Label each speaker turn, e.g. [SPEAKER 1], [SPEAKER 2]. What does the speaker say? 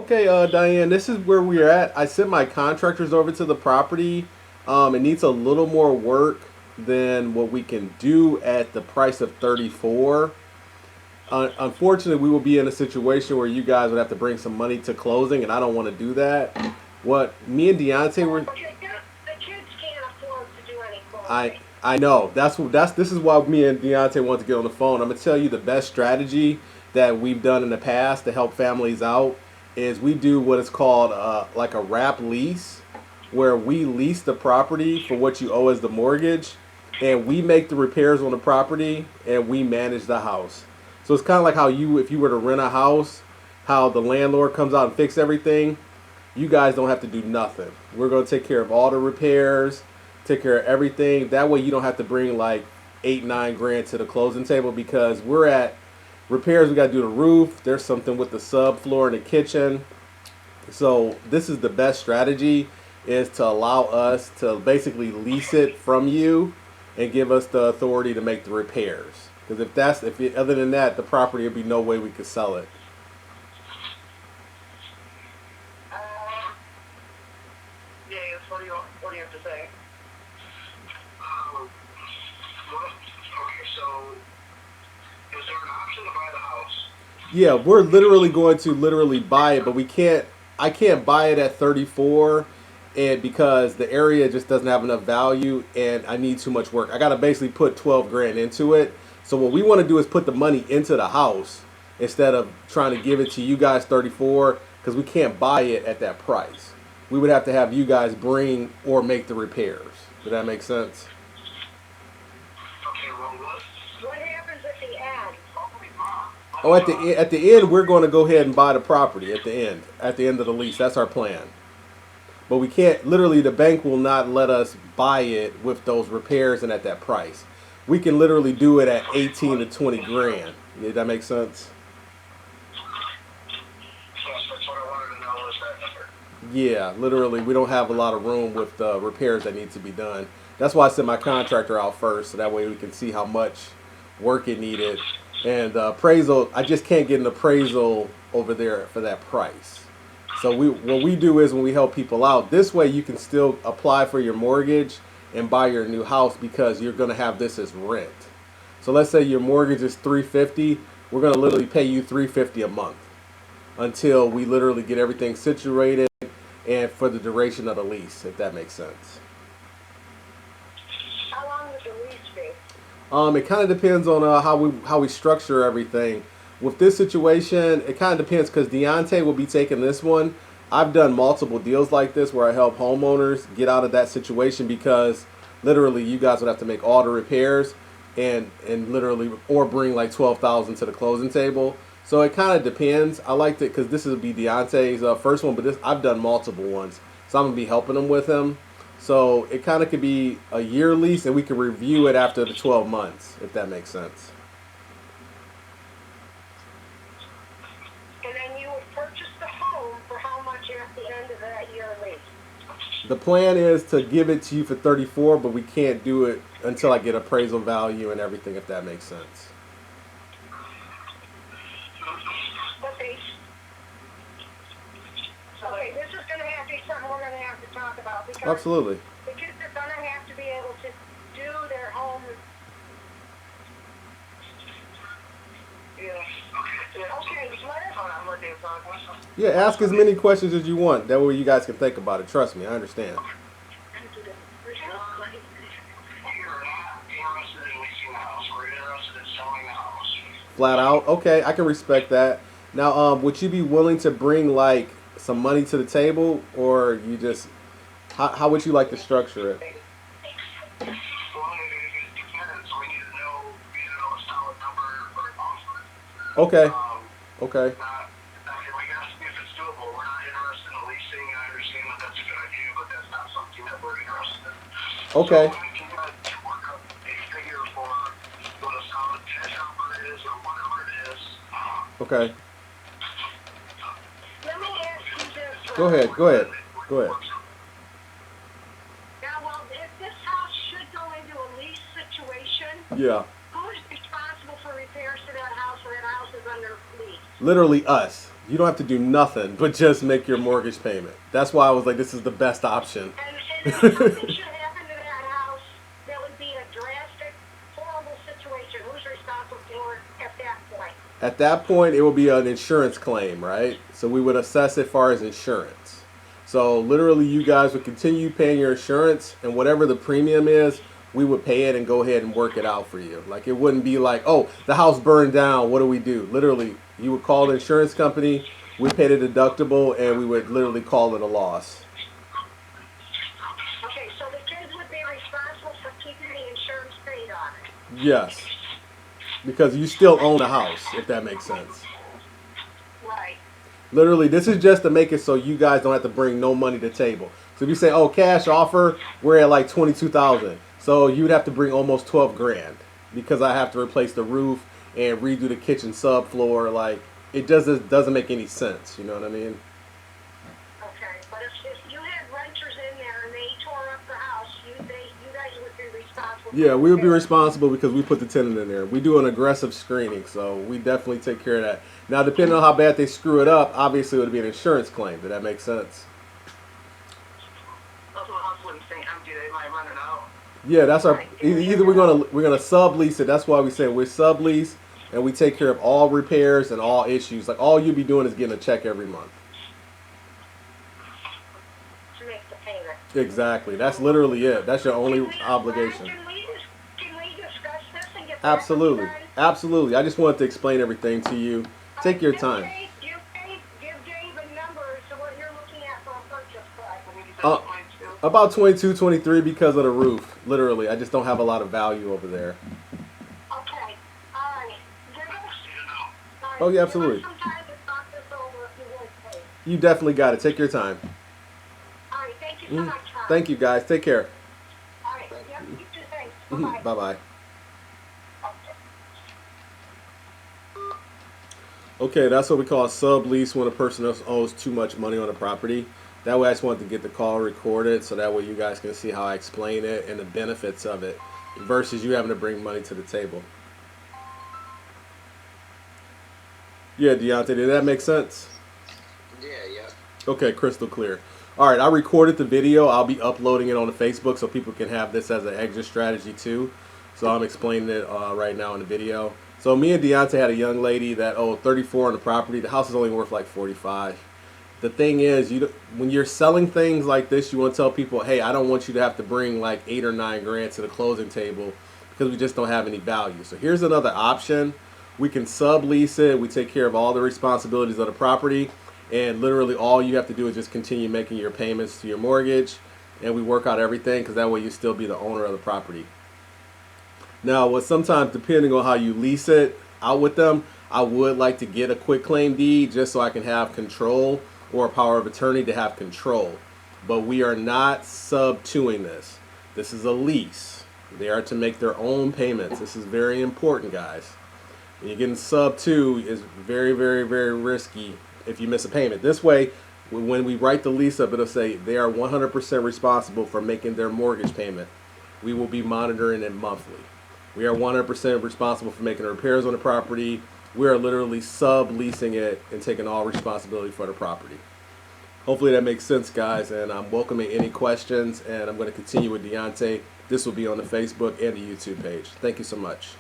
[SPEAKER 1] Okay, Diane, this is where we're at. I sent my contractors over to the property. It needs a little more work than what we can do at the price of 34. Unfortunately, we will be in a situation where you guys would have to bring some money to closing, and I don't want to do that. What me and Deontay were,
[SPEAKER 2] Okay, the kids can't afford to do any
[SPEAKER 1] I
[SPEAKER 2] closing.
[SPEAKER 1] I know that's this is why me and Deontay want to get on the phone. I'm gonna tell you the best strategy that we've done in the past to help families out is we do what is called like a wrap lease, where we lease the property for what you owe as the mortgage, and we make the repairs on the property and we manage the house. So it's kind of like how you if you were to rent a house, how the landlord comes out and fix everything. You guys don't have to do nothing. We're going to take care of all the repairs, take care of everything. That way you don't have to bring like 8, 9 grand to the closing table because we're at repairs. We got to do the roof. There's something with the subfloor in the kitchen. So this is the best strategy is to allow us to basically lease it from you and give us the authority to make the repairs. Because other than that, the property would be no way we could sell it.
[SPEAKER 2] Uh, Dave, what do you have to say?
[SPEAKER 3] Okay, so is there an option to buy the house?
[SPEAKER 1] Yeah, we're literally going to literally buy it, but we can't. I can't buy it at 34, and because the area just doesn't have enough value, and I need too much work. I gotta basically put 12 grand into it. So what we want to do is put the money into the house instead of trying to give it to you guys 34 because we can't buy it at that price. We would have to have you guys bring or make the repairs. Does that make sense?
[SPEAKER 3] Okay, well,
[SPEAKER 2] What happens at the end?
[SPEAKER 1] Oh, at the end, we're going to go ahead and buy the property at the end of the lease. That's our plan. But we can't. Literally, the bank will not let us buy it with those repairs and at that price. We can literally do it at 18 to 20 grand. Did that make sense?
[SPEAKER 3] that's what I wanted to know is that number.
[SPEAKER 1] Yeah, literally, we don't have a lot of room with the repairs that need to be done. That's why I sent my contractor out first, so that way we can see how much work it needed. And appraisal, I just can't get an appraisal over there for that price. So what we do is when we help people out, this way you can still apply for your mortgage and buy your new house because you're going to have this as rent. So let's say your mortgage is 350, we're going to literally pay you 350 a month until we literally get everything situated and for the duration of the lease, if that makes sense.
[SPEAKER 2] How long would the lease be?
[SPEAKER 1] It kind of depends on how we structure everything. With this situation, it kind of depends because Deontay will be taking this one. I've done multiple deals like this where I help homeowners get out of that situation because literally you guys would have to make all the repairs and literally or bring like 12,000 to the closing table. So it kind of depends. I liked it because this would be Deontay's first one, but this I've done multiple ones, so I'm gonna be helping him with him. So it kind of could be a year lease, and we can review it after the 12 months, if that makes sense.
[SPEAKER 2] And then you would purchase the home for how much at the end of that year lease?
[SPEAKER 1] The plan is to give it to you for 34, but we can't do it until I get appraisal value and everything, if that makes sense.
[SPEAKER 2] Okay. Okay, this is gonna have to be something we're gonna have to talk about because
[SPEAKER 1] Absolutely.
[SPEAKER 2] the kids are gonna have to be able to do their home. Yeah. Okay, let us. Hold on, what they talking about?
[SPEAKER 1] Yeah, ask as many questions as you want. That way you guys can think about it. Trust me, I understand.
[SPEAKER 3] We're not interested in leasing the house. We're interested in selling the house.
[SPEAKER 1] Flat out. Okay, I can respect that. Now, would you be willing to bring like some money to the table, or you just how would you like to structure it?
[SPEAKER 3] Well, it depends. We need to know a solid number for an offer.
[SPEAKER 1] Okay. Okay.
[SPEAKER 3] I guess if it's doable, we're not interested in leasing. I understand that that's a good idea, but that's not something that we're interested in.
[SPEAKER 1] Okay.
[SPEAKER 3] So we can work up a figure for what a solid cash offer is or whatever it is.
[SPEAKER 1] Okay.
[SPEAKER 2] Let me ask you this.
[SPEAKER 1] Go ahead. Go ahead. Go ahead.
[SPEAKER 2] Now, well, if this house should go into a lease situation,
[SPEAKER 1] Yeah.
[SPEAKER 2] who is responsible for repairs to that house when that house is under lease?
[SPEAKER 1] Literally us. You don't have to do nothing but just make your mortgage payment. That's why I was like, this is the best option.
[SPEAKER 2] And if something should happen to that house, that would be a drastic, horrible situation. Who's responsible for it at that point?
[SPEAKER 1] At that point, it will be an insurance claim, right? So we would assess it far as insurance. So literally, you guys would continue paying your insurance, and whatever the premium is, we would pay it and go ahead and work it out for you. Like it wouldn't be like, oh, the house burned down. What do we do? Literally, you would call the insurance company. We paid a deductible, and we would literally call it a loss.
[SPEAKER 2] Okay, so the kids would be responsible for keeping the insurance paid on it.
[SPEAKER 1] Yes, because you still own the house, if that makes sense.
[SPEAKER 2] Right.
[SPEAKER 1] Literally, this is just to make it so you guys don't have to bring no money to the table. So if you say, oh, cash offer, we're at like 22,000. So you'd have to bring almost 12 grand because I have to replace the roof and redo the kitchen subfloor. Like it just doesn't make any sense. You know what I mean?
[SPEAKER 2] Okay, but if you had renters in there and they tore up the house, you guys would be responsible.
[SPEAKER 1] Yeah, we would be responsible because we put the tenant in there. We do an aggressive screening, so we definitely take care of that. Now, depending on how bad they screw it up, obviously it would be an insurance claim. Did that make sense?
[SPEAKER 3] Also, the house wouldn't stay empty. They might run it out.
[SPEAKER 1] Yeah, that's our. Either we're gonna sublease it. That's why we say we're sublease, and we take care of all repairs and all issues. Like all you'll be doing is getting a check every month.
[SPEAKER 2] To make the payment.
[SPEAKER 1] Exactly. That's literally it. That's your only
[SPEAKER 2] Can we-
[SPEAKER 1] obligation.
[SPEAKER 2] Can we discuss this and get back
[SPEAKER 1] Absolutely.
[SPEAKER 2] with you guys?
[SPEAKER 1] Absolutely. I just wanted to explain everything to you. Take your time.
[SPEAKER 2] Give Dave a number to what you're looking at for a purchase price.
[SPEAKER 3] I think you said
[SPEAKER 1] Uh,
[SPEAKER 3] 22.
[SPEAKER 1] About 22, 23 because of the roof. Literally. I just don't have a lot of value over there.
[SPEAKER 2] Okay, all right. Give us, all right,
[SPEAKER 1] Oh, yeah,
[SPEAKER 2] give us
[SPEAKER 1] absolutely.
[SPEAKER 2] some time to talk this over if you would, please.
[SPEAKER 1] You definitely got it. Take your time.
[SPEAKER 2] All right, thank you so much, Tom.
[SPEAKER 1] Thank you, guys. Take care.
[SPEAKER 2] All right, yep, you too, thanks. Bye-bye.
[SPEAKER 1] Bye-bye.
[SPEAKER 2] Okay.
[SPEAKER 1] Okay, that's what we call a sublease when a person else owes too much money on a property. That way I just wanted to get the call recorded so that way you guys can see how I explain it and the benefits of it versus you having to bring money to the table. Yeah, Deontay, did that make sense?
[SPEAKER 3] Yeah.
[SPEAKER 1] Okay, crystal clear. All right, I recorded the video. I'll be uploading it on the Facebook so people can have this as an exit strategy too. So I'm explaining it right now in the video. So me and Deontay had a young lady that owed 34 on the property. The house is only worth like 45. The thing is, when you're selling things like this, you want to tell people, hey, I don't want you to have to bring like 8 or 9 grand to the closing table because we just don't have any value. So here's another option. We can sublease it. We take care of all the responsibilities of the property. And literally all you have to do is just continue making your payments to your mortgage. And we work out everything because that way you still be the owner of the property. Now, what sometimes depending on how you lease it out with them, I would like to get a quick claim deed just so I can have control or a power of attorney to have control. But we are not sub-2ing this. This is a lease. They are to make their own payments. This is very important, guys. When you're getting sub-2 is very, very, very risky if you miss a payment. This way, when we write the lease up, it'll say they are 100% responsible for making their mortgage payment. We will be monitoring it monthly. We are 100% responsible for making the repairs on the property. We are literally subleasing it and taking all responsibility for the property. Hopefully that makes sense, guys, and I'm welcoming any questions, and I'm going to continue with Deontay. This will be on the Facebook and the YouTube page. Thank you so much.